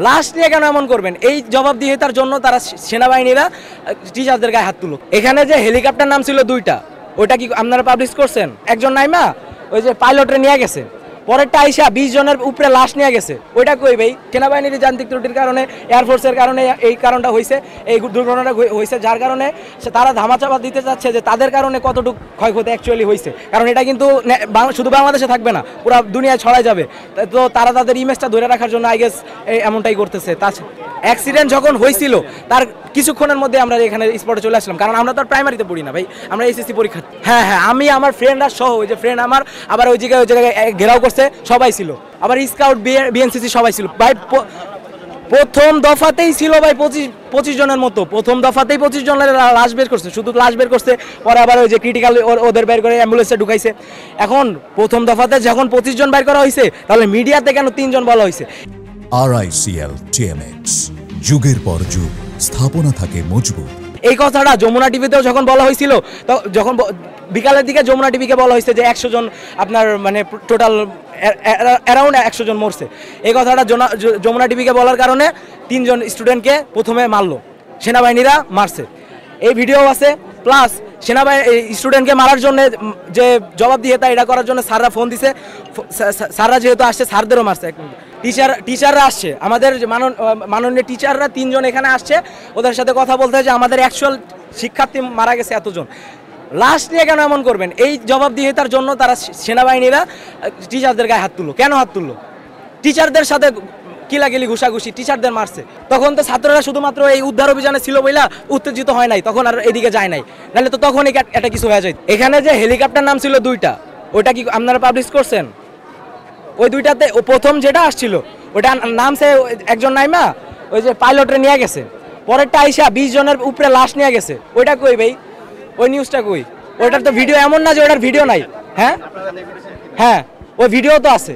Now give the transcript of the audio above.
লাশ নিয়ে কেন এমন করবেন? এই জবাবদিহিতার জন্য তারা সেনাবাহিনীরা টিচারদের গায়ে হাত তুলো। এখানে যে হেলিকপ্টার নাম ছিল দুইটা, ওইটা কি আপনারা পাবলিশ করছেন? একজন নাইমা ওই যে পাইলটরে নিয়ে গেছে, পরেরটা আইসা 20 জনের উপরে লাশ নিয়ে গেছে, ওইটা কই ভাই? সেনাবাহিনীর যান্ত্রিক ত্রুটির কারণে, এয়ারফোর্সের কারণে এই কারণটা হয়েছে, এই দুর্ঘটনাটা হয়েছে, যার কারণে তারা ধামাচাপা দিতে চাচ্ছে যে তাদের কারণে কতটুকু ক্ষয়ক্ষতি অ্যাকচুয়ালি হয়েছে। কারণ এটা কিন্তু শুধু বাংলাদেশে থাকবে না, পুরো দুনিয়ায় ছড়ায় যাবে। তো তারা তাদের ইমেজটা ধরে রাখার জন্য আই গেস এমনটাই করতেছে। অ্যাক্সিডেন্ট যখন হয়েছিল তার কিছুক্ষণের মধ্যে আমরা এখানে স্পটে চলে আসলাম, কারণ আমরা তো প্রাইমারিতে পড়ি না ভাই, আমরা এসএসসি পরীক্ষা। হ্যাঁ, আমি আমার ফ্রেন্ডরা সহ, ওই যে ফ্রেন্ড আমার আবার ওই জায়গায় ঘেরাও করছে, সবাই ছিল, আবার স্কাউট বিএনসিসি সবাই ছিল ভাই। প্রথম দফাতেই ছিল ভাই 25 জনের মতো, প্রথম দফাতেই 25 জনের লাশ বের করছে, শুধু লাশ বের করছে, পরে আবার ওই যে ক্রিটিক্যাল ওদের বের করে অ্যাম্বুলেন্সে ঢুকাইছে। এখন প্রথম দফাতে যখন 25 জন বের করা হয়েছে, তাহলে মিডিয়াতে কেন 3 জন বলা হয়েছে? RICL TMX, যুগের পর যুগ স্থাপনা থাকে মজবুত। এই কথাটা যমুনা টিভিতেও যখন বলা হয়েছিল, তো যখন বিকালের দিকে যমুনা টিভিকে বলা হয়েছে যে 100 জন আপনার মানে টোটাল অ্যারাউন্ড 100 জন মরছে, এই কথাটা যমুনা টিভিকে বলার কারণে 3 জন স্টুডেন্টকে প্রথমে মারলো, সেনাবাহিনীরা মারছে, এই ভিডিও আছে। প্লাস সেনাবাহিনী স্টুডেন্টকে মারার জন্য যে জবাবদিহিতা এটা করার জন্য স্যাররা ফোন দিছে, স্যাররা যেহেতু আসছে স্যারদেরও মারছে। টিচাররা আসছে, আমাদের মাননীয় টিচাররা 3 জন এখানে আসছে, ওদের সাথে কথা বলতে হয় যে আমাদের অ্যাকচুয়াল শিক্ষার্থী মারা গেছে এতজন, লাশ নিয়ে কেন এমন করবেন? এই জবাবদিহিতার জন্য তারা সেনাবাহিনীরা টিচারদের গায়ে হাত তুললো। কেন হাত তুললো? টিচারদের সাথে কিলাকিলি ঘুষাঘুষি, টিচারদের মারছে। তখন তো ছাত্ররা শুধুমাত্র এই উদ্ধার অভিযানে ছিল বইলা উত্তেজিত হয় নাই, তখন আর এদিকে যায় নাই, নাহলে তো তখনই একটা কিছু হয়ে যায়। এখানে যে হেলিকপ্টার নাম ছিল দুইটা, ওইটা কি আপনারা পাবলিশ করছেন? ওই দুইটাতে প্রথম যেটা আসছিল ওটা নামছে একজন নাইমা ওই যে পাইলটরে নিয়ে গেছে, পরেরটা আইসা 20 জনের উপরে লাশ নিয়ে গেছে, ওইটা কই ভাই? ওই নিউজটা কই? ওইটার তো ভিডিও এমন না যে ওটার ভিডিও নাই। হ্যাঁ, ওই ভিডিও তো আছে।